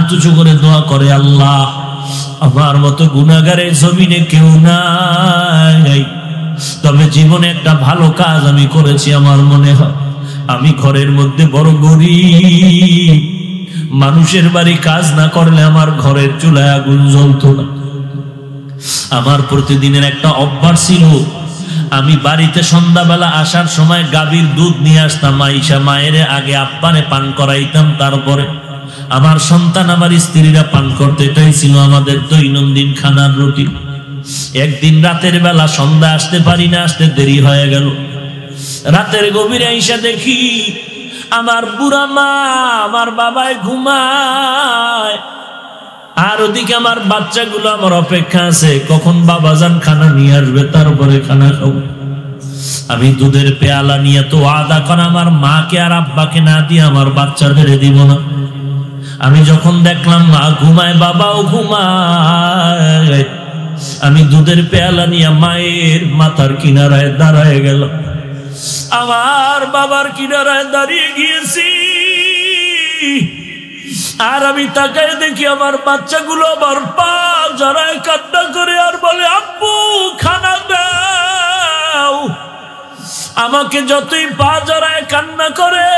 হাত উঁচু করে দোয়া করে, আল্লাহ আমার মতো গুনাহগারের জমিনে কেউ নাই, তবে জীবনে একটা ভালো কাজ আমি করেছি। আমার মনে হয় আমি ঘরের মধ্যে বড় গরিব, মানুষের বাড়ি কাজ না করলে আমার ঘরের চুলায় আগুন জ্বলতো না। আমার প্রতিদিনের একটা অভ্যাস ছিল, আমি বাড়িতে সন্ধ্যাবেলা আসার সময় গাভীর দুধ নিয়ে আসতাম, আইসা মায়ের আগে আপ্পানে পান করাইতাম, তারপরে আমার সন্তান আমার স্ত্রীরা পান করতে। এটাই ছিল আমাদের দৈনন্দিন খানার রুটিন। একদিন রাতের বেলা সন্ধ্যা আসতে পারি না, আসতে দেরি হয়ে গেল। রাতের গভীরে আইসা দেখি আমার বুড়া মা আমার বাবায় ঘুমায়, আর ওদিকে আমার বাচ্চাগুলো আমার অপেক্ষা আছে কখন বাবাজান খানা নিয়ে আসবে, তারপরে খানা খাবো। আমি দুধের পেয়ালা নিয়ে তো ওয়াদা করা আমার মাকে আর আব্বাকে না দিয়ে আমার বাচ্চাদের দিব না। আমি যখন দেখলাম মা ঘুমায় বাবাও ঘুমায়, আমি দুধের পেয়ালা নিয়ে মায়ের মাথার কিনারায় দাঁড়ায় গেল। আমার বাবার কিনারায় দাঁড়িয়ে গিয়েছি, আর আমি তাকায় দেখি আমার বাচ্চাগুলো আমার পা জড়ায় কান্না করে আর বলে, আব্বু খানা দাও। আমাকে যতই পা জড়ায় কান্না করে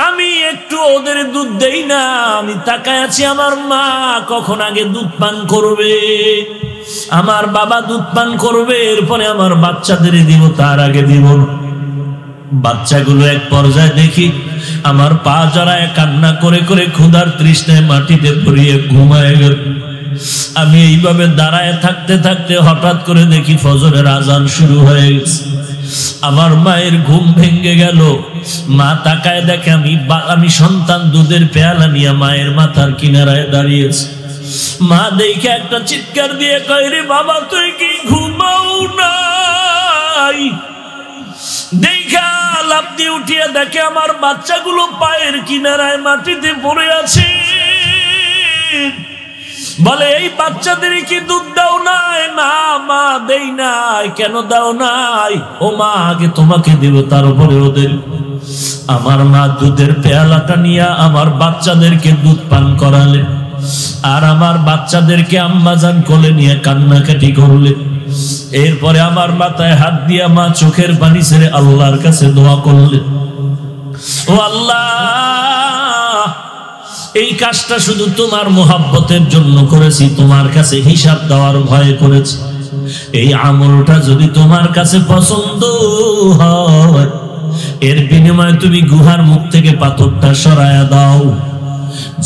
আমি একটু ওদের দুধ দেই না। আমি তাকায় আছি আমার মা কখন আগে দুধ পান করবে, আমার বাবা দুধ পান করবে, এরপরে আমার বাচ্চাদের দিব, তার আগে দিব না। বাচ্চাগুলো এক পর্যায়ে দেখি আমার পা জড়ায় কান্না করে করে ক্ষুধার তৃষ্ণায় মাটিতে পড়িয়ে ঘুমায় গেল। আমি এইভাবে দাঁড়ায় থাকতে থাকতে হঠাৎ করে দেখি ফজরের আজান শুরু হয়ে গেছে। আমার মায়ের ঘুম ভেঙে গেল। মা তাকায় দেখে আমি সন্তান দুধের পেয়ালা নিয়ে মায়ের মাথার কিনারায় দাঁড়িয়েছে। মা দেখে একটা চিৎকার দিয়ে কয়, রে বাবা তুই কি ঘুমাও নাই? দেখা লাফ দিয়ে উঠিয়ে দেখে আমার বাচ্চাগুলো পায়ের কিনারায় মাটিতে পড়ে আছে। বলে, এই বাচ্চাদের কি দুধ দাও নাই? না মা দেই নাই। কেন দাও নাই? ও মা আগে তোমাকে দিব, তারপরে ওদের। আমার মা দুধের পেয়ালাটা নিয়ে আমার বাচ্চাদেরকে দুধ পান করালেন, আর আমার বাচ্চাদেরকে আম্মাজান কোলে নিয়ে কান্নাকাটি করলেন। এরপরে আমার মাথায় হাত দিয়া মা চোখের পানি ছেড়ে আল্লাহর কাছে দোয়া করলেন, ও আল্লাহ এই কাজটা শুধু তোমার মোহাব্বতের জন্য করেছি, তোমার কাছে হিসাব দেওয়ার ভয়ে করেছি। এই আমলটা যদি তোমার কাছে পছন্দ হয়, এর বিনিময়ে তুমি গুহার মুখ থেকে পাথরটা সরায়া দাও।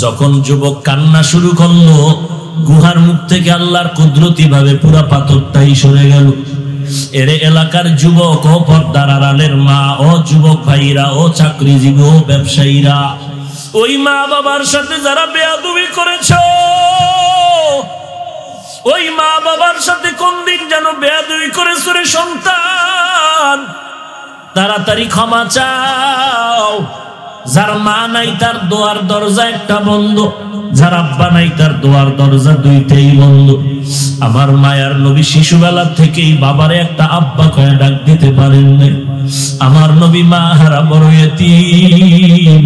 যখন যুবক কান্না শুরু করলো, গুহার মুখ থেকে আল্লাহর কুদরতি ভাবে পুরা পাথরটাই সরে গেল। এর এলাকার যুবক ও পর্দার আড়ালের মা ও যুবক ভাইরা ও চাকরিজীবী ও ব্যবসায়ীরা, ওই মা বাবার সাথে যারা বেয়াদবি করেছো, ওই মা বাবার সাথে কোন দিন যেন বেয়াদবি করেছো রে সন্তান, তাড়াতাড়ি ক্ষমা চাও। যার মা নাই তার দোয়ার দরজা একটা বন্ধ, যার আব্বা নাই তার দোয়ার দরজা দুইটাই বন্ধ। আমার মায়ার নবী শিশুবেলা থেকেই বাবারে একটা আব্বা কয়ে ডাক দিতে পারেন না। আমার নবী মা হারা বড় ইতিম।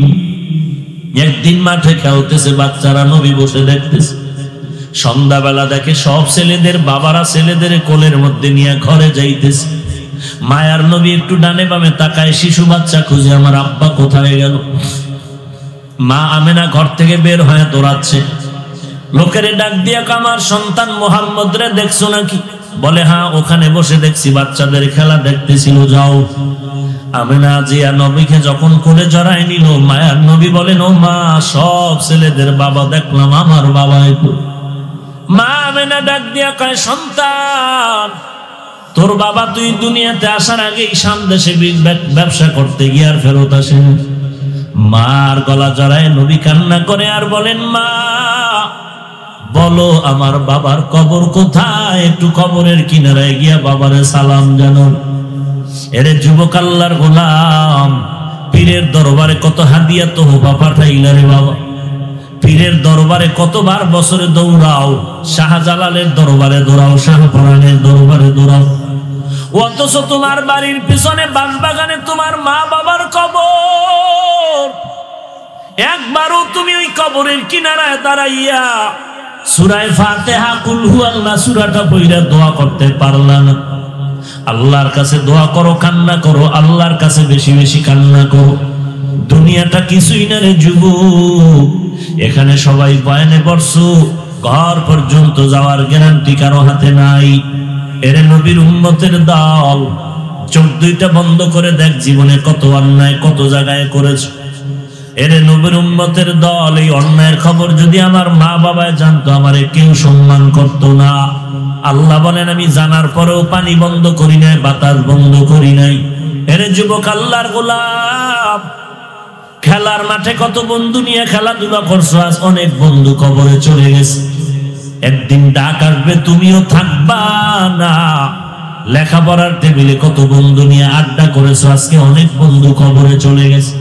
একদিন মাঠে খেলতেছে বাচ্চারা, নবী বসে দেখতেছে। সন্ধ্যাবেলা দেখে সব ছেলেদের বাবারা ছেলেদের কোলের মধ্যে নিয়ে ঘরে যাইতেছে। মায়ার নবী একটু ডানে বামে তাকায়, শিশু বাচ্চা খুঁজে আমার আব্বা কোথায় গেল। মা আমেনা ঘর থেকে বের হয়ে দৌড়াচ্ছে। লোকেরে ডাক দিয়া, আমার সন্তান মোহাম্মদ রে দেখছো নাকি? বলে, হ্যাঁ ওখানে বসে দেখছি, বাচ্চাদের খেলা দেখতেছিল। যাও। আমেনা জিয়া নবীকে যখন কোলে জড়ায় নিল, মায়ার নবী বলেন, ও মা সব ছেলেদের বাবা দেখলাম, আমার বাবা একটু। মা আমেনা ডাক দিয়া কয়, সন্তান তোর বাবা তুই দুনিয়াতে আসার আগেই সামদেশে ব্যবসা করতে গিয়ে আর ফেরত আসেন। মার গলা জড়ায় নবী কান্না করে আর বলেন, মা বলো আমার বাবার কবর কোথায়? একটু কবরের কিনারায় গিয়া বাবারে সালাম জানো। এরে যুবক আল্লাহর গোলাম, পীরের দরবারে কত হাদিয়া তোহফা পাঠাইলা রে বাবা। পীরের দরবারে কতবার বছরে দৌড়াও, শাহজালালের দরবারে দৌড়াও, শাহপরানের দরবারে দৌড়াও, অথচ তোমার বাড়ির পিছনে বাঁশবাগানে তোমার মা বাবার কবর। একবারও তুমি ওই কবরের কিনারায় দাঁড়াইয়া সূরা ফাতিহা কুল হুয়াল্লাহ সূরাটা পড়ে দোয়া করতে পারলা না। আল্লাহর কাছে দোয়া করো, কান্না করো, আল্লাহর কাছে বেশি বেশি কান্না করো। দুনিয়াটা কিছুই না রে যুবক, এখানে সবাই বয়ানে বসছো, ঘর পর্যন্ত যাওয়ার গ্যারান্টি কারো হাতে নাই। এরে নবীর উম্মতের দল, চোখ দুইটা বন্ধ করে দেখ জীবনে কত অন্যায় কত জায়গায় করেছো। এরে নবীর উম্মতের দল, এই অন্যায়ের খবর যদি আমার মা বাবায় জানতো, আমারে কেউ সম্মান করতো না। আল্লাহ বলেন আমি জানার পরেও পানি বন্ধ করি নাই, বাতাস বন্ধ করি নাই। এরে যুবক আল্লাহর গোলাম, খেলার মাঠে কত বন্ধু নিয়ে খেলাধুলা করছো, আজ অনেক বন্ধু কবরে চলে গেছে। একদিন ডাক আসবে, তুমিও থাকবা না। লেখাপড়ার টেবিলে কত বন্ধু নিয়ে আড্ডা করেছো, আজকে অনেক বন্ধু কবরে চলে গেছে।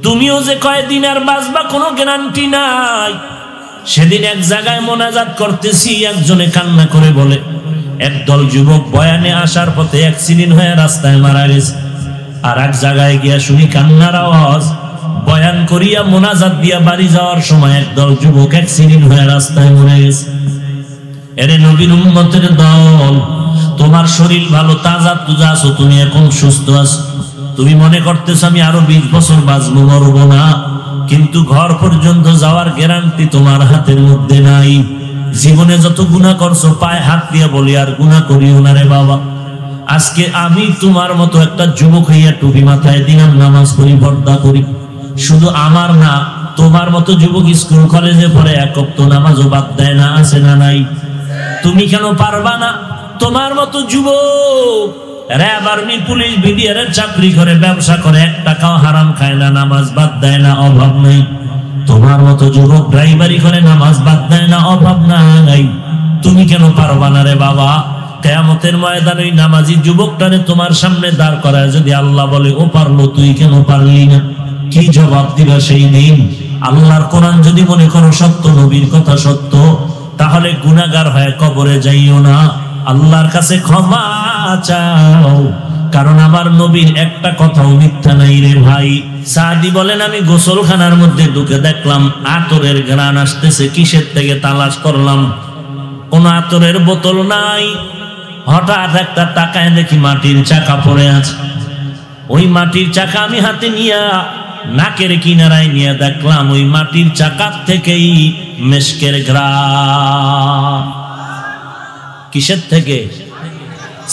তুমিও যে কয়দিন আর বাঁচবা কোনো গ্যারান্টি নাই। সেদিন এক জায়গায় মোনাজাত করতেছি, একজনে কান্না করে বলে একদল যুবক বয়ানে আসার পথে অ্যাক্সিডেন্ট হয়ে রাস্তায় মারা গেছে। আর এক জায়গায় গিয়া শুনি কান্নার আওয়াজ, বয়ান করিয়া মোনাজাত দিয়া বাড়ি যাওয়ার সময় একদল যুবক অ্যাক্সিডেন্ট হয়ে রাস্তায় মরে গেছে। এরে নবীর উম্মতের দল, তোমার শরীর ভালো, তাজা তুজা আছো, তুমি এখন সুস্থ আছো, তুমি মনে করতেছ আমি আরো 20 বছর বাঁচবো, মরবো না, কিন্তু ঘর পর্যন্ত যাওয়ার গ্যারান্টি তোমার হাতের মধ্যে নাই। জীবনে যত গুনাহ করছো, পায়ে হাত দিয়ে বলি আর গুনাহ করিও না রে বাবা। আজকে আমি তোমার মতো একটা যুবক হইয়া টুপি মাথায় দিলাম, নামাজ পড়ি, পর্দা করি। শুধু আমার না, তোমার মতো যুবক স্কুল কলেজে পড়ে এক ওয়াক্ত নামাজও বাদ দেয় না, আছে না নাই? তুমি কেন পারবা না? তোমার মতো যুবক র‍্যাব, আর্মি, পুলিশ, বিডিআরের চাকরি করে, ব্যবসা করে, 1 টাকাও হারাম খায় না, নামাজ বাদ দেয় না, অভাব নেই। তোমার মতো যুবক ড্রাইভারি করে, নামাজ বাদ দেয় না, অভাব নাই। তুমি কেন পারবা না রে বাবা? কিয়ামতের ময়দানে ওই নামাজি যুবকটারে তোমার সামনে দাঁড় করায় যদি আল্লাহ বলে ও পারলো, তুই কেন পারলি না? কি জবাব দিবা সেই দিন? আল্লাহর কোরআন যদি মনে করো সত্য, নবীর কথা সত্য, তাহলে গুনাহগার হয়ে কবরে যাইও না, আল্লাহর কাছে ক্ষমা চাও, কারণ আমার নবীর একটা কথাও মিথ্যা নাই রে ভাই। সাদি বলেন আমি গোসলখানার মধ্যে ঢুকে দেখলাম আতরের ঘ্রাণ আসতেছে, কিসের থেকে তালাশ করলাম, কোন আতরের বোতল নাই। হঠাৎ একটা তাকায় দেখি মাটির চাকা পড়ে আছে। ওই মাটির চাকা আমি হাতে নিয়া নাকের কিনারায় নিয়ে দেখলাম ওই মাটির চাকার থেকেই মেশকের ঘ্রাণ। কিসের থেকে?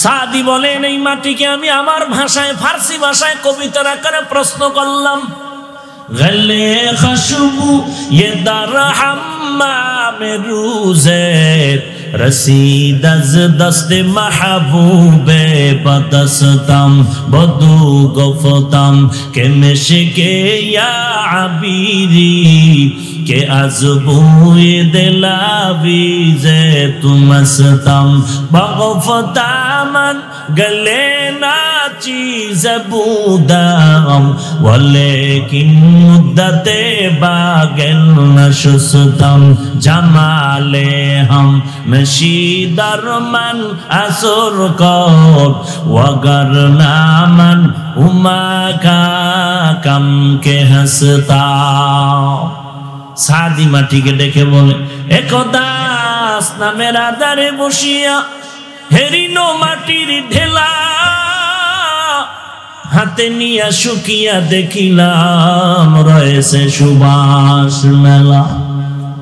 সাদি বলেন এই মাটিকে আমি আমার ভাষায়, ফার্সি ভাষায় কবিতার আকারে প্রশ্ন করলাম, গলে খুশবু ये दर हम्माम रोज़े रसीद अज़ दस्त महबूबे बदस्तम बदू गफ्तम के मिश्के या अबीरी के अज़ बूए दिलावीज़े तुमस्तम बगफ्तामन गले ना चीज़ बूदाम वलेकिन मुद्दते बागल नशुस्तम जमाले हम नशीदर मन असुर कोट वगर नामन उमा का कम के हंसता। सादी माटी के डेके बोले एकदास ना मेरा दरे बसिया हेरिनो माटिर ढेला हाथे निया शुकिया देखिलाम रयेছে सुबास मेला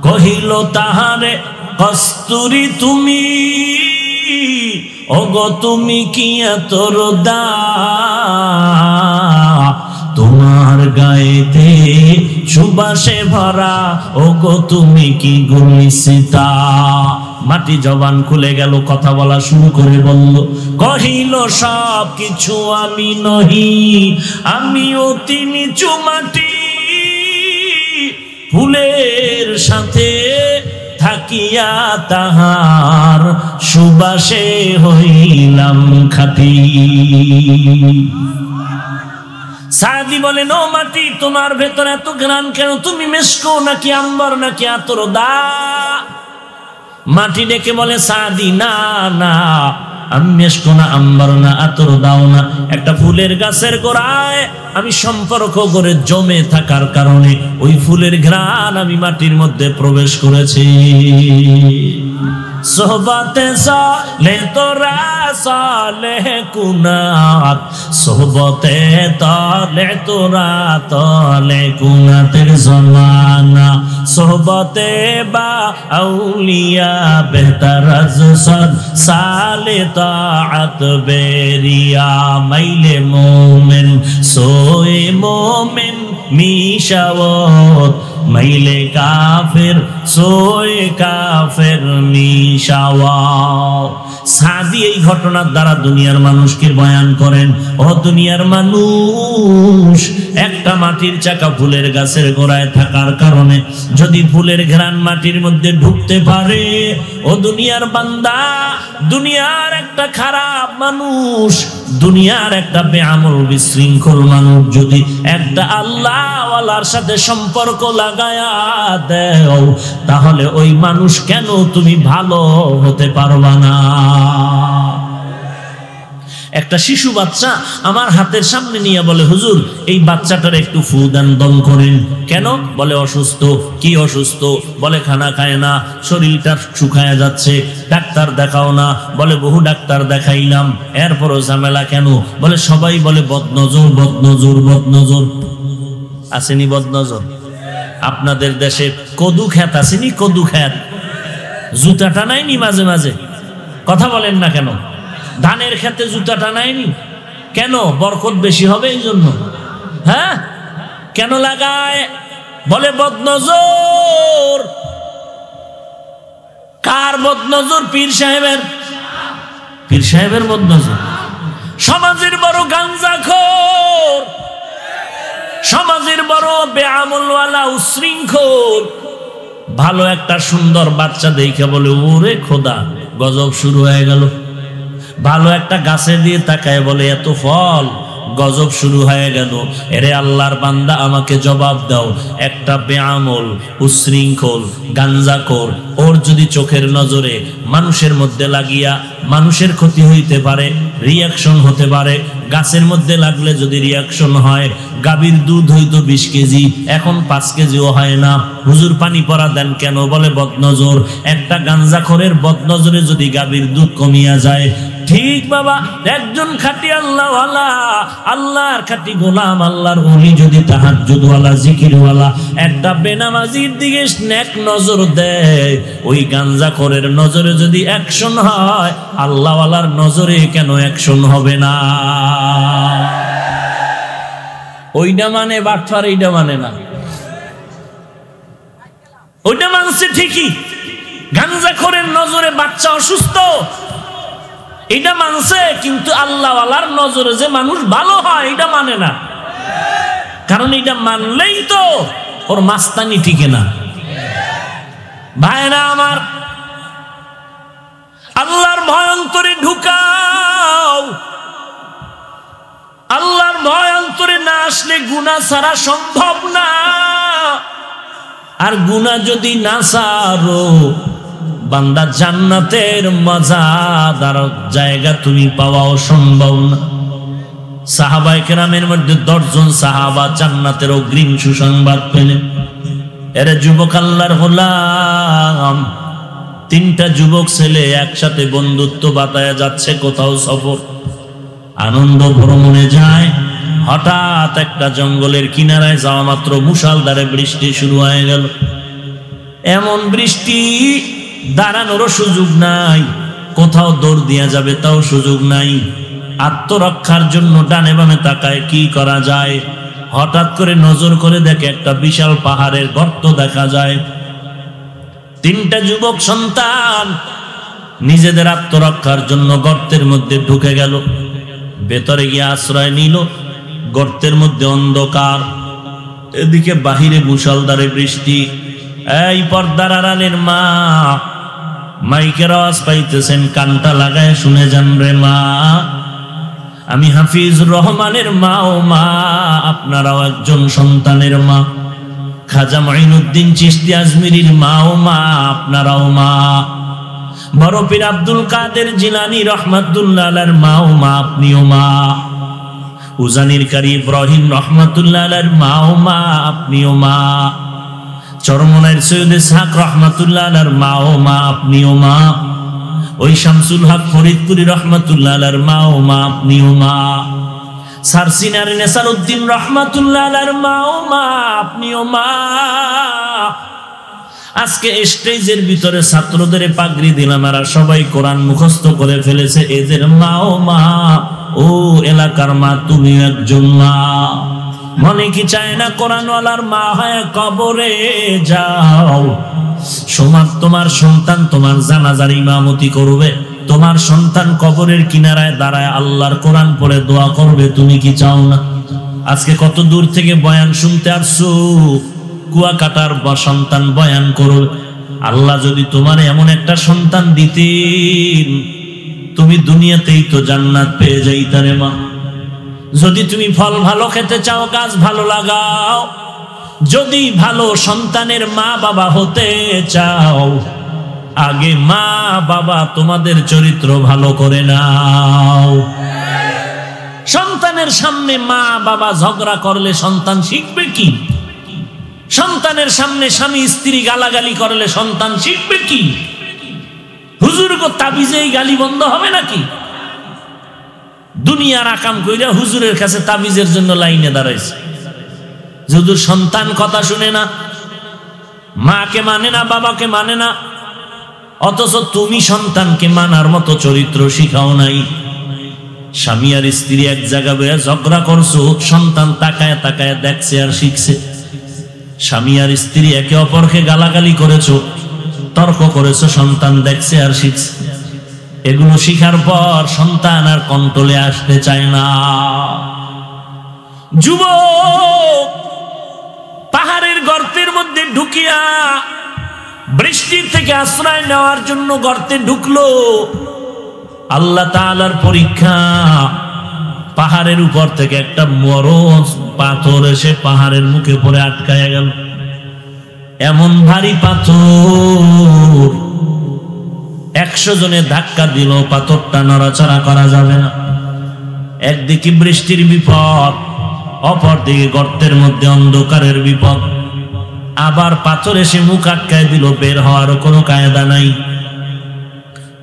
कहिलो ताहारे कस्तूरी तुमी ओगो तुमी किया तोर दा তোমার গায়েতে সুবাসে ভরা ওগো তুমি কি গুলিসিতা। মাটি জবান খুলে গেল, কথা বলা শুরু করে বলল, কহিল সব কিছু আমি নহি, আমি অতি নিচু মাটি, ফুলের সাথে থাকিয়া তাহার সুবাসে হইলাম খাঁটি। সাদি বলেন ও মাটি, তোমার ভেতরে এত ঘ্রাণ কেন? তুমি মেশকো নাকি আম্বর নাকি আতরদা? মাটি ডেকে বলে সাদি না না, আম্মেশকোনা আম্বারনা আতর দাও না। একটা ফুলের গাছের গোড়ায় আমি সম্পর্ক করে জমে থাকার কারণে ওই ফুলের ঘ্রাণ আমি মাটির মধ্যে প্রবেশ করেছি। সোহবতে সালে তোরা সালে কুনাত, সোহবতে তালে তোরা তালে কুনাতের জমানা, সোহবতে বা আউলিয়া বেহতর আজ সদ সালে তাআত বেরিয়া, মাইলে মোমেন সোয়ে মোমেন মিশাওত, মাইলে কাফের সোয়ে কাফের মিশাওয়াত। সাদি এই ঘটনার দ্বারা দুনিয়ার মানুষকে বয়ান করেন, ও দুনিয়ার মানুষ, একটা মাটির চাকা ফুলের গাছের গোড়ায় থাকার কারণে যদি ফুলের ঘ্রাণ মাটির মধ্যে ঢুকতে পারে, ও দুনিয়ার বান্দা, দুনিয়ার একটা খারাপ মানুষ, দুনিয়ার একটা বেআমল বিশৃঙ্খল মানুষ যদি একটা আল্লাহওয়ালার সাথে সম্পর্ক লাগায়া দেও, তাহলে ওই মানুষ কেন তুমি ভালো হতে পারবা না? একটা শিশু বাচ্চা আমার হাতের সামনে নিয়ে বলে, হুজুর এই বাচ্চাটার একটু ফু দেন, দম করেন। কেন? বলে অসুস্থ। কি অসুস্থ? বলে খানা খায় না, শরীরটা শুকায় যাচ্ছে, ডাক্তার দেখাও না। বলে বহু ডাক্তার দেখাইলাম, এরপরও ঝামেলা কেন? বলে সবাই বলে বদনজর বদনজর বদনজর। আসেনি বদনজর? আপনাদের দেশে কদু খ্যাত আসেনি? কদু খ্যাত জুতা টানায়নি মাঝে মাঝে? কথা বলেন না কেন? ধানের ক্ষেতে জুতা টানায়নি কেন? বরকত বেশি হবে এই জন্য। হ্যাঁ, কেন লাগায়? বলে বদনজর। কার বদনজর? পীর সাহেবের। পীর সাহেবের বদনজর। সমাজের বড় গাঞ্জাখোর, সমাজের বড় বেআমলওয়ালা উশৃঙ্খল। ভালো একটা সুন্দর বাচ্চা দেখে বলে, ওরে খোদা, গজব শুরু হয়ে গেল। ভালো একটা গাছে দিয়ে তাকায় বলে, এত ফল, গজব শুরু হয়ে গেল। এরে আল্লাহর বান্দা, আমাকে জবাব দাও, একটা বেআমল উশৃঙ্খল গাঞ্জাখোর, ওর যদি চোখের নজরে মানুষের মধ্যে লাগিয়া মানুষের ক্ষতি হইতে পারে, রিয়াকশন হতে পারে। গাছের মধ্যে লাগলে যদি রিয়াকশন হয়, গাভীর দুধ হইতো 20 কেজি, এখন 5 কেজিও হয় না। হুজুর পানি পরা দেন কেন? বলে বদনজর। একটা গাঞ্জাখোরের বদনজরে যদি গাভীর দুধ কমিয়া যায়, ঠিক বাবা, একজন খাঁটি আল্লাহওয়ালা, আল্লাহর খাঁটি গোলাম, আল্লাহর ওলি যদি তাহাজ্জুদওয়ালা জিকিরওয়ালা একটা বেনামাজির দিকে নেক নজর দেয়, ওই গাঞ্জাখোরের নজরে যদি অ্যাকশন হয়, আল্লাহওয়ালার নজরে কেন অ্যাকশন হবে না? ওইটা মানে বাটফার, এইটা মানে না। ওইটা মানছে ঠিকই, গাঞ্জাখোরের নজরে বাচ্চা অসুস্থ, এটা মানছে, কিন্তু আল্লাহওয়ালার নজরে যে মানুষ ভালো হয় এটা মানে না। কারণ এটা মানলেই তো ওর মাস্তানি টিকে না। ভাইরা আমার, আল্লাহর ভয় অন্তরে ঢুকাও। আল্লাহর ভয় অন্তরে না আসলে গুনাহ ছাড়া সম্ভব না। আর গুনাহ যদি না ছাড়ো, বান্দা জান্নাতের মজাদার জায়গা তুমি পাওয়াও সম্ভব না। সাহাবায়ে কেরামের মধ্যে 10 জন সাহাবা জান্নাতের অগ্রিম সুসংবাদ পেলেন। এরা যুবক আল্লাহর গোলাম, 3টা যুবক ছেলে একসাথে বন্ধুত্ব বাতায়া যাচ্ছে কোথাও সফর, আনন্দ ভ্রমণে যায়। হঠাৎ একটা জঙ্গলের কিনারায় যাওয়া মাত্র মুষলধারে বৃষ্টি শুরু হয়ে গেল। এমন বৃষ্টি, দাঁড়ানোরও সুযোগ নাই, কোথাও দৌড় দিয়া যাবে তাও সুযোগ নাই। আত্মরক্ষার জন্য ডানে বামে তাকায়, কি করা যায়? হঠাৎ করে নজর করে দেখে একটা বিশাল পাহাড়ের গর্ত দেখা যায়। 3টা যুবক সন্তান নিজেদের আত্মরক্ষার জন্য গর্তের মধ্যে ঢুকে গেল। ভেতরে গিয়ে আশ্রয় নিল। গর্তের মধ্যে অন্ধকার, এদিকে বাহিরে মুষলধারে বৃষ্টি। এই পর্দার আড়ালের মা, মাইকের আওয়াজ পাইতেছেন, কানটা লাগায় শুনে যান রে মা। আমি হাফিজুর রহমানের মা, ও মা, আপনারাও একজন সন্তানের মা। খাজা মাইনুদ্দিন চিশতি আজমিরির মা, ও মা, আপনারাও মা। বড় পীর আব্দুল কাদের জিলানী রহমাতুল্লাহ আলাইহির মা ও মা, আপনিও মা। উজানির কারি ইব্রাহিম রহমাতুল্লাহ আলাইহির মা ও মা, আপনিও মা। চরমনাইর সৈয়দ ইসহাক রহমাতুল্লাহ আলাইহির মা ও মা, আপনিও মা। ওই শামসুল হক ফরিদপুরি রহমাতুল্লাহ আলাইহির মা ও মা, আপনিও মা। সারসিনার নেসারউদ্দিন রহমাতুল্লাহ আলাইহির মা ও মা, আপনিও মা। আজকে স্টেজের ভিতরে ছাত্রদের পাগড়ি দিলাম, আর সবাই কোরআন মুখস্থ করে ফেলেছে, এদের মা ও মা। ও এলাকার মা, তুমি একজন মা। মনে কি চায় না কোরআনওয়ালার মা হয় কবরে যাও? তোমার সন্তান তোমার জানাজার ইমামতি করবে, তোমার সন্তান কবরের কিনারায় দাঁড়ায় আল্লাহর কোরআন পড়ে দোয়া করবে, তুমি কি চাও না? আজকে কত দূর থেকে বয়ান শুনতে আসছো, কুয়াকাটার সন্তান বয়ান করবে। আল্লাহ যদি তোমার এমন একটা সন্তান দিতেন, তুমি দুনিয়াতেই তো জান্নাত পেয়ে যাইতা রে মা। যদি তুমি ফল ভালো খেতে চাও, গাছ ভালো লাগাও। যদি ভালো সন্তানের মা বাবা হতে চাও, আগে মা বাবা তোমাদের চরিত্র ভালো করে নাও। সন্তানের সামনে মা বাবা ঝগড়া করলে সন্তান শিখবে কি? সন্তানের সামনে স্বামী স্ত্রী গালাগালি করলে সন্তান শিখবে কি? হুজুর গো তাবিজেই গালি বন্ধ হবে নাকি? দুনিয়ার আকাম কইরা হুজুরের কাছে তাবিজের জন্য লাইনে দাঁড়াইছে। হুজুর সন্তান কথা শুনে না, মাকে মানে না, বাবাকে মানে না, অথচ তুমি সন্তানকে মানার মতো চরিত্র শিখাও নাই। স্বামী আর স্ত্রী এক জায়গা বইয়া ঝগড়া করছো, সন্তান তাকায় তাকায় দেখছে আর শিখছে। স্বামী আর স্ত্রী একে অপরকে গালাগালি করেছো, তর্ক করেছো, সন্তান দেখছে আর শিখছে। এগুলো শিখার পর সন্তান আর কন্ট্রোলে আসতে চায় না। যুবক পাহাড়ের গর্তের মধ্যে ঢুকিয়া বৃষ্টির থেকে আশ্রয় নেওয়ার জন্য গর্তে ঢুকলো। আল্লাহ তাআলার পরীক্ষা, পাহাড়ের উপর থেকে একটা বড় পাথর এসে পাহাড়ের মুখে পড়ে আটকায় গেল। এমন ভারী পাথর, 100 জনে ধাক্কা দিল, পাথরটা নড়াচড়া করা যাবে না। একদিকে বৃষ্টির বিপদ, অপরদিকে গর্তের মধ্যে অন্ধকারের বিপদ। আবার পাথর এসে মুখ আটকায় দিল, বের হওয়ারও কোনো কায়দা নাই।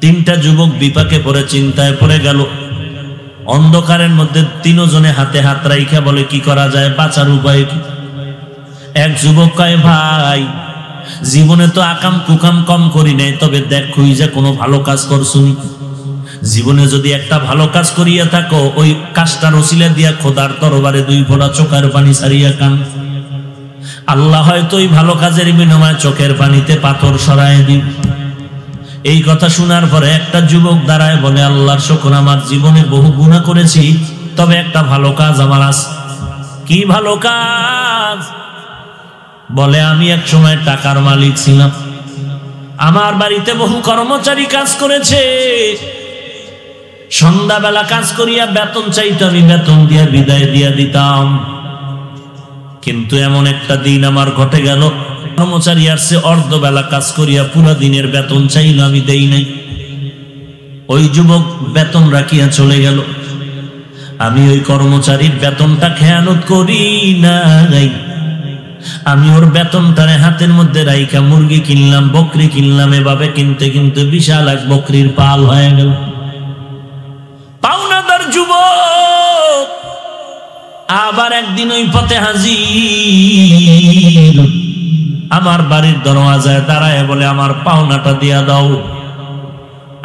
3টা যুবক বিপাকে পড়ে চিন্তায় পড়ে গেল। অন্ধকারের মধ্যে 3 জনে হাতে হাত রাইখা বলে কি করা যায়, বাঁচার উপায় কি? এক যুবক কয়, ভাই জীবনে তো আকাম কুকাম কম করি নাই, তবে দেখ খুঁজে কোনো ভালো কাজ করছুন। জীবনে যদি একটা ভালো কাজ করিয়া থাকো, ওই কাজটার ওসিলা দিয়া খোদার দরবারে 2 ফোঁটা চোখের পানি ছাড়িয়া কান। আল্লাহ হয়তো ওই ভালো কাজের বিনিময়ে চোখের পানিতে পাথর সরায় দিন। এই কথা শোনার পরে একটা যুবক দাঁড়ায় বলে, আল্লাহর শুকর, আমার জীবনে বহু গুনাহ করেছি, তবে একটা ভালো কাজ আমার আছে। কি ভালো কাজ? বলে, আমি এক সময় টাকার মালিক ছিলাম, আমার বাড়িতে বহু কর্মচারী কাজ করেছে, সন্ধ্যাবেলা কাজ করিয়া বেতন চাইতো, আমি বেতন দিয়া বিদায় দিয়া দিতাম। কিন্তু এমন একটা দিন আমার ঘটে গেল, কর্মচারী আসছে অর্ধবেলা কাজ করিয়া পুরা দিনের বেতন চাইল, আমি দেই নাই। ওই যুবক বেতন রাখিয়া চলে গেল। আমি ওই কর্মচারীর বেতনটা খেয়ানত করি নাই, আমি ওর বেতনটারে হাতের মধ্যে রাইখা মুরগি কিনলাম, বকরি কিনলাম। এভাবে কিনতে কিনতে বিশাল এক বকরির পাল হয়ে গেল। পাওনাদার যুবক আবার একদিন ওই পথে হাজির, আমার বাড়ির দরওয়াজায় দাঁড়ায় বলে, আমার পাওনাটা দিয়া দাও।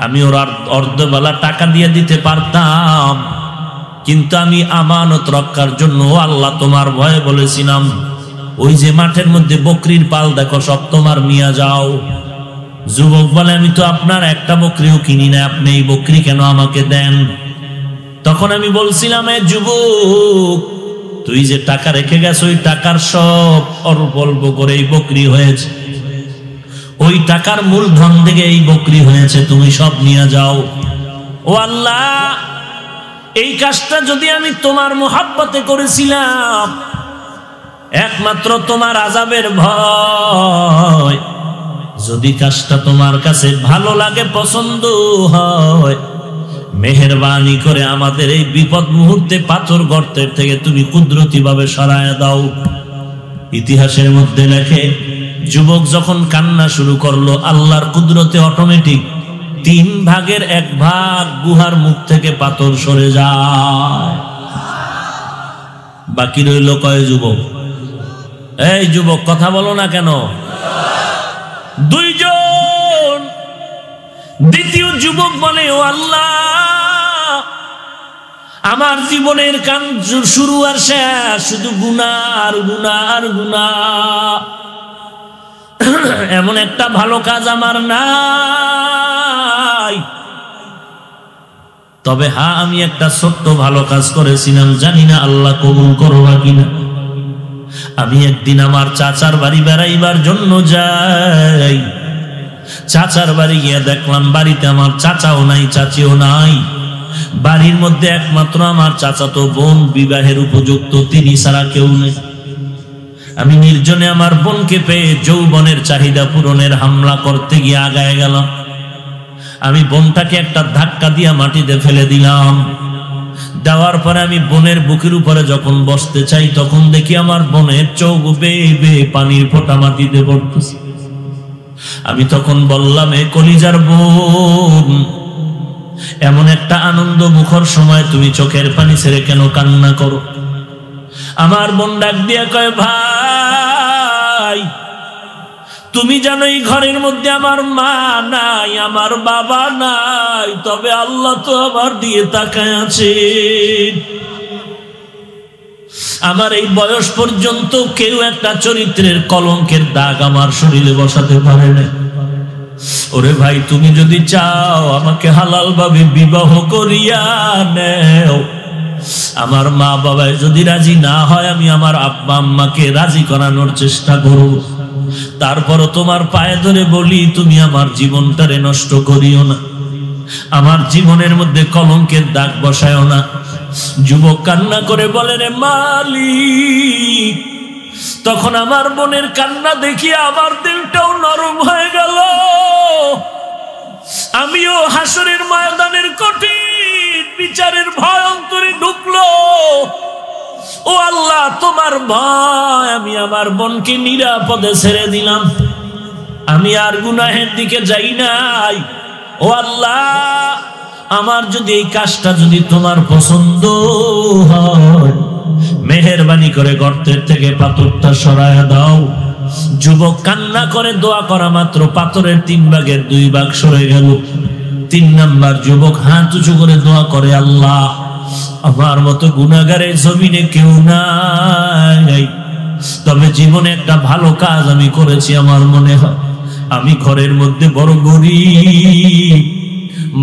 আমি ওর অর্ধবেলা টাকা দিয়ে দিতে পারতাম, কিন্তু আমি আমানত রক্ষার জন্য আল্লাহ তোমার ভয়ে বলেছিলাম, ওই যে মাঠের মধ্যে বকরির পাল দেখো, সব তোমার নিয়ে যাও। যুবক বলে, আমি তো আপনার একটা বকরিও কিনি না, আপনি এই বকরি কেন আমাকে দেন? তখন আমি বলছিলাম, এ যুবক, তুই যে টাকা রেখে গেছ, ওই টাকার সব অল্প অল্প করে এই বকরি হয়েছে, ওই টাকার মূলধন থেকে এই বকরি হয়েছে, তুমি সব নিয়ে যাও। ও আল্লাহ, এই কাজটা যদি আমি তোমার মুহাব্বতে করেছিলাম, একমাত্র তোমার আযাবের ভয়, যদি কাজটা তোমার কাছে ভালো লাগে, পছন্দ হয়, মেহেরবানি করে আমাদের এই বিপদ মুহূর্তে পাথর গর্তের থেকে তুমি কুদরতি ভাবে সরায় দাও। ইতিহাসের মধ্যে লেখে, যুবক যখন কান্না শুরু করলো, আল্লাহর কুদরতে অটোমেটিক 1/3 গুহার মুখ থেকে পাথর সরে যায়। বাকি রইল কয় যুবক? এই যুবক কথা বলো না কেন? 2 জন। দ্বিতীয় যুবক বলে, ও আল্লাহ, আমার জীবনের কান শুরু আর শেষ শুধু গুনাহ আর গুনাহ আর গুনাহ, এমন একটা ভালো কাজ আমার নাই। তবে হ্যাঁ, আমি একটা ছোট্ট ভালো কাজ করেছিলাম, জানি না আল্লাহ কবুল করবা কিনা। আমি একদিন আমার চাচার বাড়ি বেড়াইবার জন্য যাই। চাচার বাড়ি গিয়ে দেখলাম বাড়িতে আমার চাচাও নাই, চাচিও নাই। বাড়ির মধ্যে একমাত্র আমার চাচাতো বোন, বিবাহের উপযুক্ত, তিনি ছাড়া কেউ নেই। আমি নির্জনে আমার বোনকে পেয়ে যৌবনের চাহিদা পূরণের হামলা করতে গিয়ে আগায় গেলাম। আমি বোনটাকে একটা ধাক্কা দিয়ে মাটিতে ফেলে দিলাম। দেওয়ার পরে আমি বোনের বুকের উপরে যখন বসতে চাই, তখন দেখি আমার বোনের চোখ বেয়ে বেয়ে পানির ফোঁটা মাটিতে পড়তেছে। আমি তখন বললাম, এ কলিজার বোন, এমন একটা আনন্দ মুখর সময় তুমি চোখের পানি ছেড়ে কেন কান্না করো? আমার বোন ডাক দিয়ে কয়, ভাই, তুমি জানো এই ঘরের মধ্যে আমার মা নাই, আমার বাবা নাই, তবে আল্লাহ তো আমার দিয়ে তাকায় আছে। আমার এই বয়স পর্যন্ত কেউ একটা চরিত্রের কলঙ্কের দাগ আমার শরীরে বসাতে পারে না। ওরে ভাই, তুমি যদি চাও আমাকে হালাল ভাবে বিবাহ করিয়া নেও। আমার মা বাবায় যদি রাজি না হয়, আমি আমার আব্বা আম্মাকে রাজি করানোর চেষ্টা করব। তারপরও তোমার পায়ে ধরে বলি, তুমি আমার জীবনটারে নষ্ট করিও না, আমার জীবনের মধ্যে কলঙ্কের দাগ বসায়ও না। যুবক কান্না করে বলে, রে মালিক। তখন আমার বোনের কান্না দেখি আমার দিলটাও নরম হয়ে গেল। আমিও হাসরের ময়দানের কঠিন বিচারের ভয় অন্তরে ঢুকলো। ও আল্লাহ, তোমার ভয় আমি আমার বোনকে নিরাপদে ছেড়ে দিলাম। আমি আর গুনাহের দিকে যাই নাই। ও আল্লাহ, আমার যদি এই কাজটা যদি তোমার পছন্দ হয়, মেহেরবানি করে গর্তের থেকে পাথরটা সরায়া দাও। যুবক কান্না করে দোয়া করা মাত্র পাথরের 3/2 সরে গেল। 3 নাম্বার যুবক হাত উঁচু করে দোয়া করে, আল্লাহ, আমার মতো গুনাহগারের জমিনে কেউ নাই, তবে জীবনে একটা ভালো কাজ আমি করেছি। আমার মনে হয় আমি ঘরের মধ্যে বড় গরিব,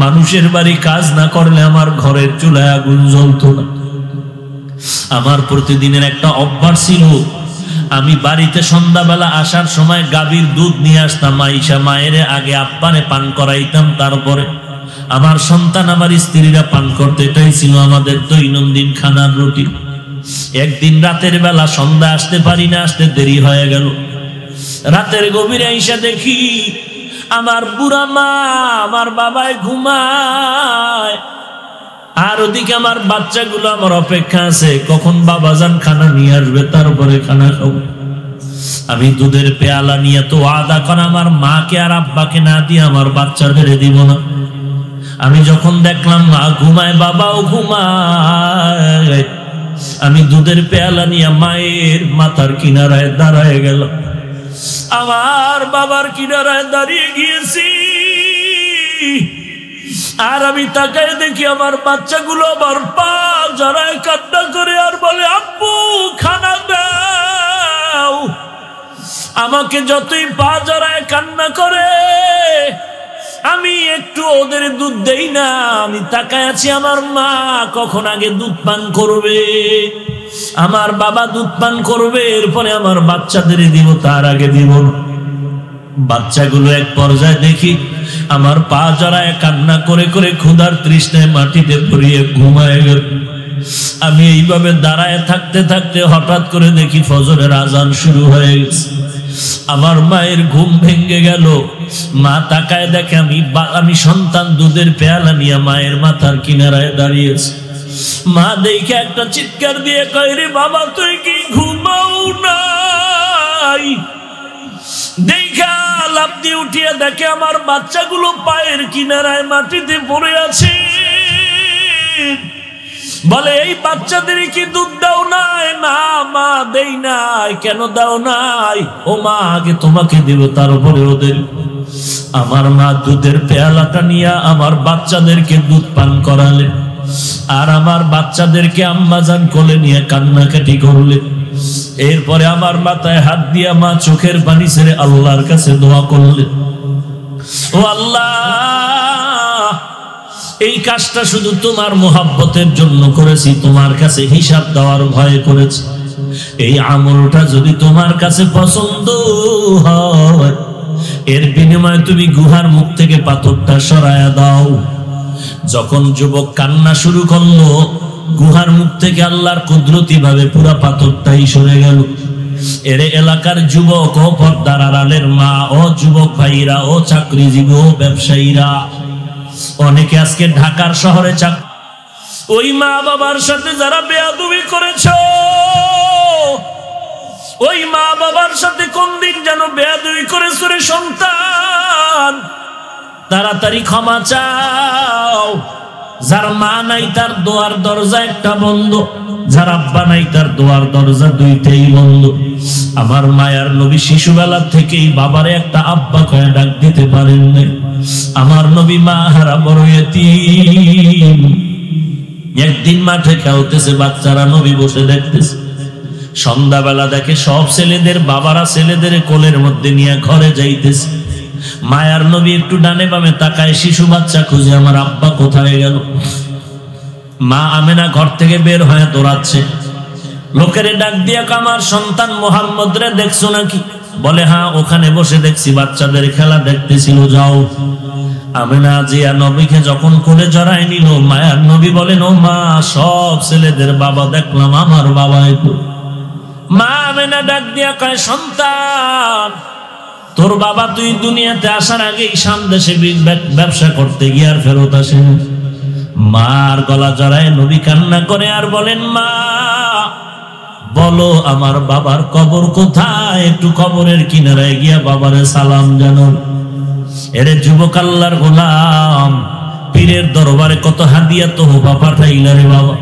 মানুষের বাড়ি কাজ না করলে আমার ঘরের চুলায় আগুন জ্বলতো না। আমার প্রতিদিনের একটা অভ্যাস ছিল, আমি বাড়িতে সন্ধ্যাবেলা আসার সময় গাভীর দুধ নিয়ে আসতাম। আইসা মায়ের আগে আপ্পানে পান করাইতাম, তারপরে আমার সন্তান আমার স্ত্রীরা পান করতে। এটাই ছিল আমাদের দৈনন্দিন খানার রুটিন। একদিন রাতের বেলা সন্ধ্যা আসতে পারি না, আসতে দেরি হয়ে গেল। রাতের গভীরে আইসা দেখি আমার বুড়া মা, আমার বাবায় ঘুমায়, আর ওদিকে আমার বাচ্চাগুলো আমার অপেক্ষা আছে, কখন বাবাজান খানা নিয়ে আসবে, তারপরে খানা খাবো। আমি দুধের পেয়ালা নিয়ে তো ওয়াদা করা আমার মাকে আর আব্বাকে না দিয়ে আমার বাচ্চাদের দিব না। আমি যখন দেখলাম মা ঘুমায়, বাবাও ঘুমায়, আমি দুধের পেয়ালা নিয়ে মায়ের মাথার কিনারায় দাঁড়ায় গেল। আমার বাবার কিনারায় দাঁড়িয়ে গিয়েছি, আর আমি তাকায় দেখি আমার বাচ্চাগুলো আমার পা জড়ায় কান্না করে আর বলে, আব্বু খানা দাও। আমাকে যতই পা জড়ায় কান্না করে, আমি একটু ওদের দুধ দেই না। আমি তাকায় আছি আমার মা কখন আগে দুধ পান করবে, আমার বাবা দুধ পান করবে, এরপরে আমার বাচ্চাদের দিব, তার আগে দিব না। বাচ্চাগুলো এক পর্যায়ে দেখি আমার পা জড়ায় কান্না করে করে ক্ষুধার তৃষ্ণায় মাটিতে পড়িয়ে ঘুমায় গেল। আমি এইভাবে দাঁড়ায় থাকতে থাকতে হঠাৎ করে দেখি ফজরের আজান শুরু হয়ে গেছে। আমার মায়ের ঘুম ভেঙে গেল। মা তাকায় দেখে আমি সন্তান দুধের পেয়ালা নিয়ে মায়ের মাথার কিনারায় দাঁড়িয়েছি। মা দেখে একটা চিৎকার দিয়ে কয়, রে বাবা তুই কি ঘুমাও নাই? দেখা লাফ দিয়ে উঠিয়ে দেখে আমার বাচ্চাগুলো পায়ের কিনারায় মাটিতে পড়ে আছে। বলে, এই বাচ্চাদের কি দুধ দাও নাই? না মা দেই নাই। কেন দাও নাই? ও মা আগে তোমাকে দিল, তারপরে ওদের। আমার মা দুধের পেয়ালাটা নিয়ে আমার বাচ্চাদেরকে দুধ পান করালেন, আর আমার বাচ্চাদেরকে আম্মাজান কোলে নিয়ে কান্নাকাটি করলেন। এরপরে আমার মাথায় হাত দিয়া মা চোখের পানি ছেড়ে আল্লাহর কাছে দোয়া করলেন, ও আল্লাহ, এই কাজটা শুধু তোমার মোহাব্বতের জন্য করেছি, তোমার কাছে হিসাব দেওয়ার ভয়ে করেছি। এই আমলটা যদি তোমার কাছে পছন্দ হয়, এর বিনিময়ে তুমি গুহার মুখ থেকে পাথরটা সরায়া দাও। যখন যুবক কান্না শুরু করলো, গুহার মুখ থেকে আল্লাহর কুদরতি ভাবে পুরা পাথরটাই সরে গেল। এর এলাকার যুবক ও পর্দার আড়ালের মা ও যুবক ভাইরা ও চাকরিজীবী ও ব্যবসায়ীরা, অনেকে আজকে ঢাকার শহরে ওই মা বাবার সাথে যারা বেয়াদবি করেছ, ওই মা বাবার সাথে কোন দিন যেন বেয়াদবি করেছ রে সন্তান, তাড়াতাড়ি ক্ষমা চাও। যার মা নাই তার দোয়ার দরজা একটা বন্ধ, যার আব্বা নাই তার দোয়ার দরজা দুইটাই বন্ধ। আমার মায়ার নবী শিশুবেলা থেকেই বাবারে একটা আব্বা কয়ে ডাক দিতে পারেন না। আমার নবী মা হারা বড় ইতিম। একদিন মাঠে খেলতেছে বাচ্চারা, নবী বসে দেখতেছে। সন্ধ্যাবেলা দেখে সব ছেলেদের বাবারা ছেলেদের কোলের মধ্যে নিয়ে ঘরে যাইতেছে। মায়ার নবী একটু ডানে বামে তাকায়, শিশু বাচ্চা খুঁজে আমার আব্বা কোথায় গেল। মা আমেনা ঘর থেকে বের হয়ে দৌড়াচ্ছে। লোকেরে ডাক দিয়া, আমার সন্তান মোহাম্মদ রে দেখছো নাকি? বলে, হ্যাঁ ওখানে বসে দেখছি, বাচ্চাদের খেলা দেখতেছিল, যাও। আমেনা জিয়া নবীকে যখন কোলে জড়ায় নিল, মায়ার নবী বলেন, ও মা, সব ছেলেদের বাবা দেখলাম, আমার বাবা একটু। মা আমেনা ডাক দিয়া কয়, সন্তান, তোর বাবা তুই দুনিয়াতে আসার আগেই সামদেশে ব্যবসা করতে গিয়ে আর ফেরত আসেন। মার গলা জড়ায় নবী কান্না করে আর বলেন, মা বলো আমার বাবার কবর কোথায়? একটু কবরের কিনারায় গিয়া বাবারে সালাম জানো। এরে যুবক আল্লাহর গোলাম, পীরের দরবারে কত হাদিয়া তোহফা পাঠাইলা রে বাবা।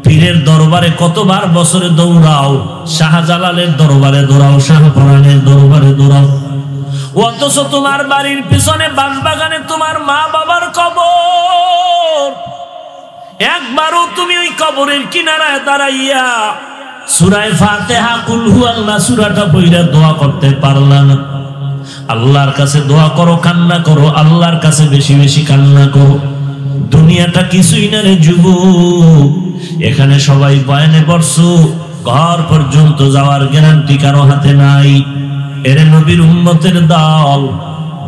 পীরের দরবারে কতবার বছরে দৌড়াও, শাহজালালের দরবারে দৌড়াও, শাহপরানের দরবারে দৌড়াও, অথচ তোমার বাড়ির পিছনে বাঁশবাগানে তোমার মা বাবার কবর। একবারও তুমি ওই কবরের কিনারায় দাঁড়াইয়া সূরা ফাতিহা কুল হুয়াল্লাহ সূরাটা পড়ে দোয়া করতে পারলা না। আল্লাহর কাছে দোয়া করো, কান্না করো, আল্লাহর কাছে বেশি বেশি কান্না করো। দুনিয়াটা কিছুই না রে যুবক, এখানে সবাই বয়ানে বসছো, ঘর পর্যন্ত যাওয়ার গ্যারান্টি কারো হাতে নাই। এরে নবীর উম্মতের দল,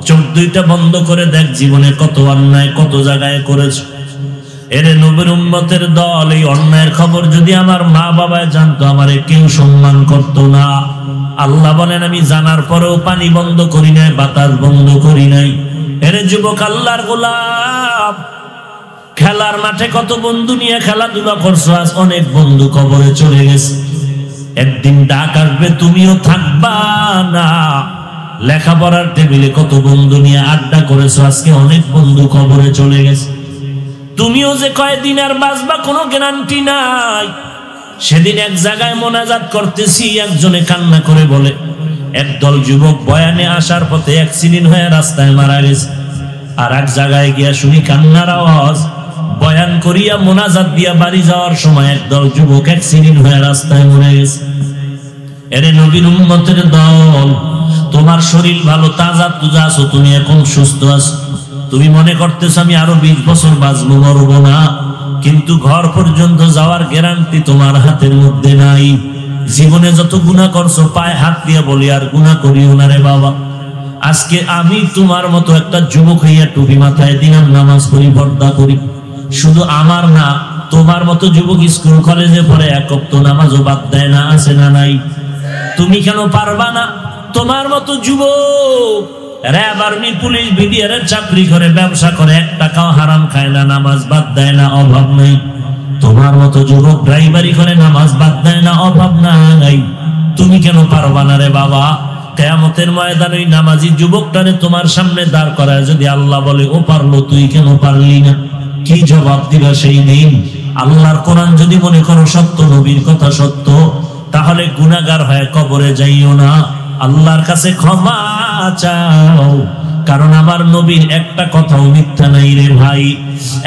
চোখ দুইটা বন্ধ করে দেখ জীবনে কত অন্যায় কত জায়গায় করেছ। এরে নবীর উম্মতের দল, এই অন্যায়ের খবর যদি আমার মা বাবায় জানতো, আমারে কেউ সম্মান করতো না। আল্লাহ বলেন, আমি জানার পরেও পানি বন্ধ করি নাই, বাতাস বন্ধ করি নাই। এরে যুবক আল্লাহর গোলাম, খেলার মাঠে কত বন্ধু নিয়ে খেলাধুলা করছো, আজ অনেক বন্ধু কবরে চলে গেছে। একদিন ডাক আসবে, তুমিও থাকবা না। লেখাপড়ার টেবিলে কত বন্ধু নিয়ে আড্ডা করেছো, আজকে অনেক বন্ধু কবরে চলে গেছে। তুমিও যে কয়দিন আর বাঁচবা কোনো গ্যারান্টি নাই। সেদিন এক জায়গায় মোনাজাত করতেছি, একজনে কান্না করে বলে, একদল যুবক বয়ানে আসার পথে অ্যাক্সিডেন্ট হয়ে রাস্তায় মারা গেছে। আর এক জায়গায় গিয়া শুনি কান্নার আওয়াজ, বয়ান করিয়া মোনাজাত দিয়া বাড়ি যাওয়ার সময় একদল যুবক অ্যাক্সিডেন্ট হয়ে রাস্তায় মরে গেছে। এরে নবীর উম্মতের দল, তোমার শরীর ভালো, তাজা তুজা আছো, তুমি এখন সুস্থ আছো, তুমি মনে করতেছ আমি আরো 20 বছর বাঁচবো, মরবো না, কিন্তু ঘর পর্যন্ত যাওয়ার গ্যারান্টি তোমার হাতের মধ্যে নাই। জীবনে যত গুনাহ করছো, পায়ে হাত দিয়ে বলি আর গুনাহ করিও না রে বাবা। আজকে আমি তোমার মতো একটা যুবক হইয়া টুপি মাথায় দিলাম, নামাজ পড়ি, পর্দা করি, শুধু আমার না, তোমার মতো যুবক স্কুল কলেজে পড়ে এক ওয়াক্ত নামাজও বাদ দেয় না, আছে না নাই? তুমি কেন পারবা না? তোমার মতো যুবক র‍্যাব আর্মি পুলিশ বিডিআর চাকরি করে ব্যবসা করে 1 টাকাও হারাম খায় না, নামাজ বাদ দেয় না, অভাব নেই। তোমার মতো যুবক ড্রাইভারি করে নামাজ বাদ দেয় না, অভাব নাই। তুমি কেন পারবা না রে বাবা? কিয়ামতের ময়দানে ওই নামাজি যুবকটারে তোমার সামনে দাঁড় করায় যদি আল্লাহ বলে ও পারলো, তুই কেন পারলি না? কি জবাব দিবা সেই দিন? আল্লাহর কোরআন যদি মনে করো সত্য, নবীর কথা সত্য, তাহলে গুনাহগার হয়ে কবরে যাইও না, আল্লাহর কাছে ক্ষমা চাও। কারণ আমার নবীর একটা কথাও মিথ্যা নাই রে ভাই।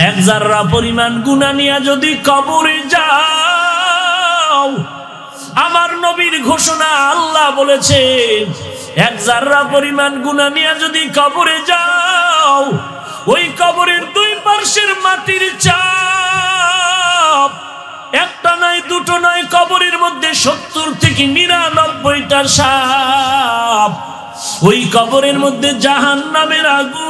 1 জাররা পরিমাণ গুনাহ নিয়ে যদি কবরে যাও, আমার নবীর ঘোষণা, আল্লাহ বলেছেন 1 জাররা পরিমাণ গুনাহ নিয়ে যদি কবরে যাও, ওই কবরের 2 পার্শ্বের মাটির চাপ, একটা নয় দুটো নয়, কবরের মধ্যে 70 থেকে 99টা সাপ। ওই কবরের মধ্যে জাহান্নামের আগুন।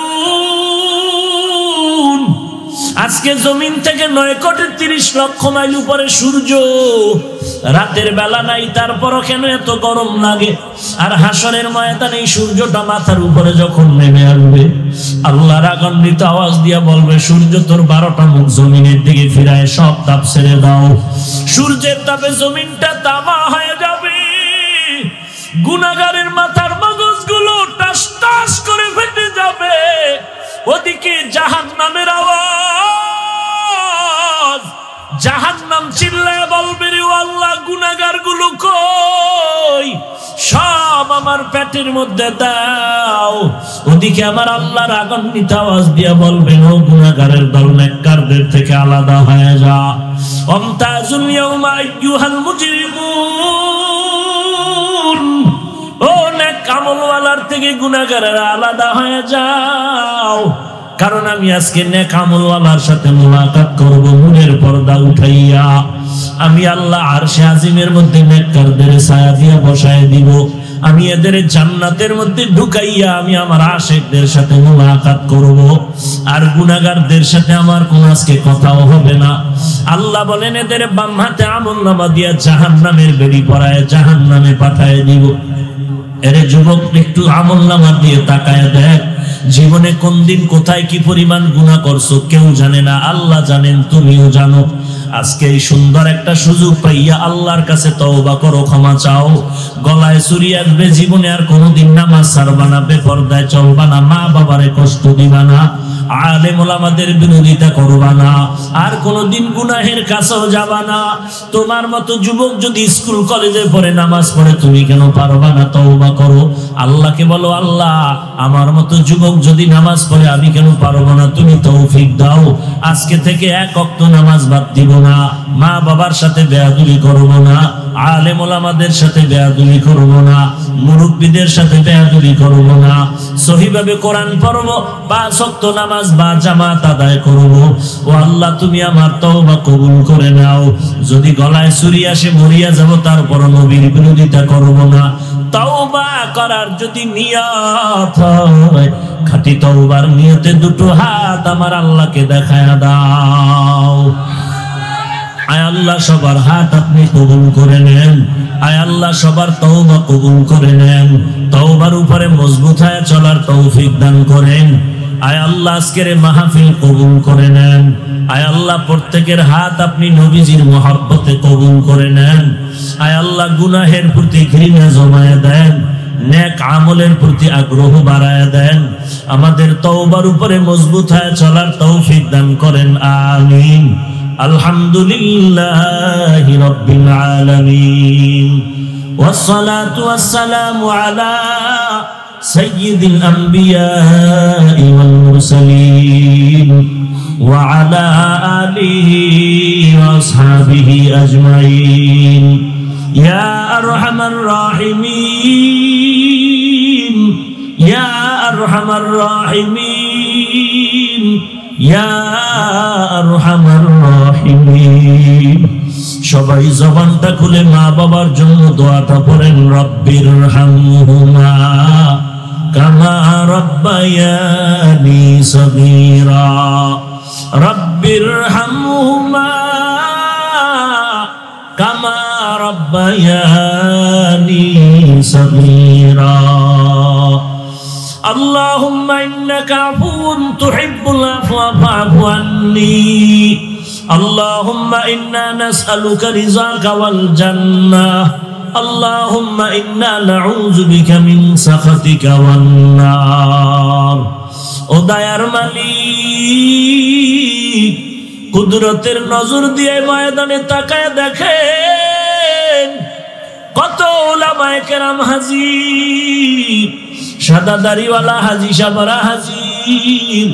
আজকে জমিন থেকে 9 কোটি 30 লক্ষ মাইল উপরে সূর্য, রাতের বেলা নাই, তারপরও কেন এত গরম লাগে? আর হাসরের ময়দানে সূর্যটা মাথার উপরে যখন নেমে আসবে, আল্লাহ রাগান্বিত আওয়াজ দিয়ে বলবে, সূর্য তোর 12টা মুখ জমিনের দিকে ফিরায় সব তাপ ছেড়ে দাও। সূর্যের তাপে জমিনটা তামা হয়ে যাবে, গুনাহগারের মাথার মগজগুলো টাস টাস করে ফেটে যাবে। ওদিকে জাহান্নামের আওয়াজ, জাহান্নাম চিল্লায় বলবে, রে আল্লাহ, গুনাহগার গুলো কই? সব আমার পেটের মধ্যে দাও। ওদিকে আমার আল্লাহর রাগান্বিত আওয়াজ দিয়ে বলবেন, ও গুনাহগারের দল, নেককারদের থেকে আলাদা হয়ে যা। আমতাজুল ইয়াউমা আইয়ুহাল মুজরিমুন, ও নেক আমলওয়ালার থেকে গুনাহগারেরা আলাদা হয়ে যাও। কারণ আমি আজকে নেক আমলওয়ালার সাথে মুলাকাত করব, নূরের পর্দা উঠাইয়া। আমি আল্লাহ আরশে আজিমের মধ্যে নেককারদের ছায়া দিয়ে বসায় দিব। আমি এদের জান্নাতের মধ্যে ঢুকাইয়া আমি আমার আশিকদের সাথে মুলাকাত করব। আর গুনাহগারদের সাথে আমার কোন আজকে কথাও হবে না। আল্লাহ বলেন, এদের বাম হাতে আমলনামা দিয়া জাহান্নামের বেড়ি পরায় জাহান্নামে পাঠায় দিব। এরে যুবক, একটু আমলনামা দিয়ে তাকায় দেখ, জীবনে কোন দিন কোথায় কি পরিমাণ গুনাহ করছো কেউ জানে না, আল্লাহ জানেন, তুমিও জানো। আজকে এই সুন্দর একটা সুযোগ পাইয়া আল্লাহর কাছে তওবা করো, ক্ষমা চাও। গলায় ছুরি আসবে, জীবনে আর কোনোদিন নামাজ ছাড়বা না, বেপরদায় চলবা না, মা বাবারে কষ্ট দিবা না, আলেম ওলামাদের বিরোধিতা করবা না, আর কোনোদিন গুনাহের কাছেও যাবা না। তোমার মতো যুবক যদি স্কুল কলেজে পড়ে নামাজ পড়ে, তুমি কেন পারবা না? তওবা করো, আল্লাহকে বলো, আল্লাহ, আমার মতো যুবক যদি নামাজ পড়ে আমি কেন পারবো না? তুমি তৌফিক দাও। আজকে থেকে 1 ওয়াক্ত নামাজ বাদ দিব না, মা বাবার সাথে বেয়াদবি করব না, আলেম ওলামাদের সাথে বেয়াদবি করব না, মুরব্বিদের সাথে বেয়াদবি করব না, সহিভাবে কোরআন পড়ব, 5 ওয়াক্ত নামাজ বা জামাত আদায় করব। ও আল্লাহ, তুমি আমার তওবা কবুল করে নাও। যদি গলায় ছুরি আসে মরিয়া যাব, তারপর নবীর বিরোধিতা করব না। তওবা করার যদি নিয়ত হয়, খাঁটি তওবার নিয়তে 2টো হাত আমার আল্লাহকে দেখায়া দাও। আয় আল্লাহ, সবার হাত আপনি কবুল করে নেন। আয় আল্লাহ, সবার তওবা কবুল করে নেন। তওবার উপরে মজবুত হয়ে চলার তৌফিক দান করেন। আয় আল্লাহ, আজকের মাহফিল কবুল করে নেন। আয় আল্লাহ, প্রত্যেকের হাত আপনি নবীজির মহব্বতে কবুল করে নেন। আয় আল্লাহ, গুনাহের প্রতি ঘৃণা জমায়ে দেন, নেক আমলের প্রতি আগ্রহ বাড়ায় দেন। আমাদের তওবার উপরে মজবুত হয়ে চলার তৌফিক দান করেন, আমিন। আলহামদুলিল্লাহি রাব্বিল আলামিন, ওয়াসসালাতু ওয়াসসালামু আলা সাইয়্যিদিল আমবিয়াই ওয়াল মুরসালিন ওয়া আলা আলিহি ওয়া আসহাবিহি আজমাইন। ইয়া আরহামার রাহিমিন, ইয়া আরহামার রাহিমিন, ইয়া আরহামার রাহিমিন। সবাই জবানটা খুলে মা বাবার জন্য দোয়াটা পড়েন, রব্বিরহামহুমা কামা রাব্বায়ানি সগীরা, রব্বিরহামহুমা কামা রাব্বায়ানি صغيرا اللهم إنك عفو تحب العفو فاعف عني اللهم إنا نسألك رضاك والجنة اللهم إنا نعوذ بك من سخطك والنار ও দয়ার মালিক কুদরতের নজর দিয়ে ময়দানে তাকায় দেখেন কত উলামায়ে কেরাম হাজির সাদা দাড়িওয়ালা হাজী সাহেবরা হাজির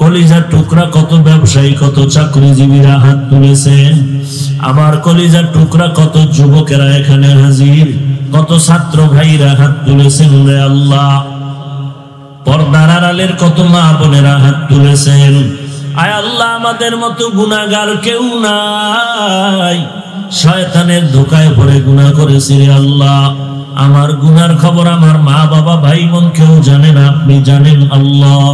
কলিজার টুকরা কত ব্যবসায়ী কত চাকরিজীবীরা হাত তুলেছেন আমার কলিজার টুকরা কত যুবকেরা এখানে হাজির কত ছাত্র ভাইরা হাত তুলেছেন রে আল্লাহ পর্দার আড়ালের কত মা বোনেরা হাত তুলেছেন আয় আল্লাহ আমাদের মতো গুনাহগার কেউ নাই শয়তানের ধোঁকায় পড়ে গুনাহ করেছি রে আল্লাহ আমার গুনার খবর আমার মা বাবা ভাই বোন কেউ জানে না আপনি জানেন আল্লাহ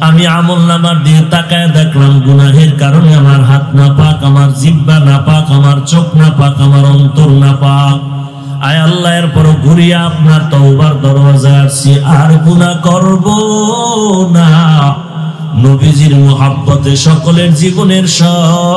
আমি আমলনামার দিয়ে তাকায় দেখলাম গুনাহের কারণে আমার হাত নাপাক আমার জিহ্বা নাপাক আমার চোখ নাপাক আমার অন্তর নাপাক আয় আল্লাহ এরপরও ঘুরিয়ে আপনার তওবার দরওয়াজায় আসছি আর গুনাহ করব না নবীজির মুহাব্বতে সকলের জীবনের সব